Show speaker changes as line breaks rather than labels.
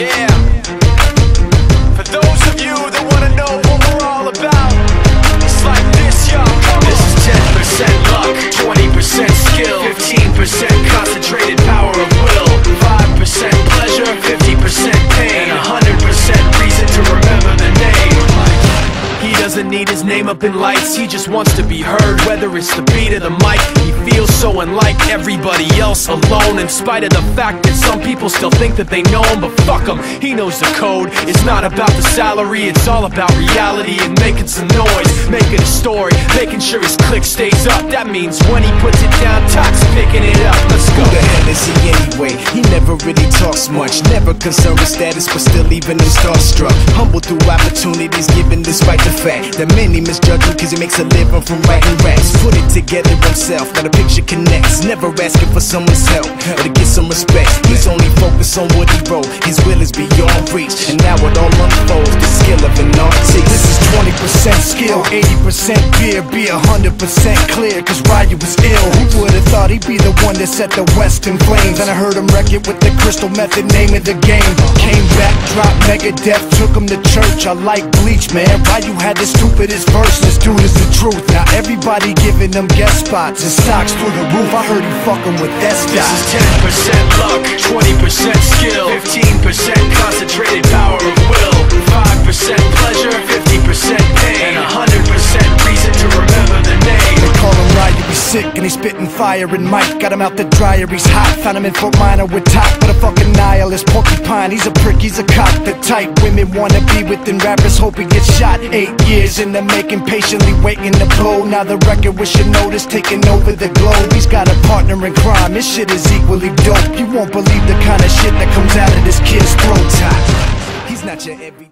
Yeah. For those of you that wanna know what we're all about, it's like this, y'all. This is 10% luck, 20% skill, 15% concentrated power of will, 5% pleasure, 50% pain, and 100% reason to remember the name. He doesn't need his name up in lights, he just wants to be heard, whether it's the beat of the mic. He feels so unlike everybody else, alone, in spite of the fact that some people still think that they know him. But fuck him, he knows the code. It's not about the salary, it's all about reality and making some noise, making a story, making sure his click stays up. That means when he puts it down, Tox picking it up. Let's go.
Who the hell is he anyway? He never really talks much, never concerned with status, but still even him starstruck. Humble through opportunities given despite the fact that many misjudge him cause he makes a living from writing raps. Put it together himself, got a picture connects, never asking for someone's help or to get some respect. He's only focused on what he wrote, his will is beyond reach, and now it all unfolds, the skill of an artist.
This is 20% skill, 80% fear, be 100% clear, cause Ryu was ill. Who would've thought he'd be the one that set the West in flames? And I heard him wreck it with the Crystal Method, name of the game. Came back, dropped Megadeth, took him to church. I like Bleach, man, Ryu had the stupidest verse, this dude is the truth. Now everybody giving them guest spots and stocks through the roof. I heard he fucking with that stock.
This is 10% luck, 20% skill, 15% concentrated power of will, 5% pleasure, 50% pain, and 100% reason to remember the name.
They call him Ryu, he's sick and he's spitting fire. And Mike got him out the dryer, he's hot. Found him in Fort Minor with Top, but a fucking nihilist porcupine. He's a prick, he's a cop. The type women wanna be within rappers, hope he gets shot. 8 years in the making, patiently waiting to blow. Now the record with your notice taking over the globe. He's got a partner in crime, this shit is equally dope. You won't believe the kind of shit that comes out of this kid's throat. He's not your every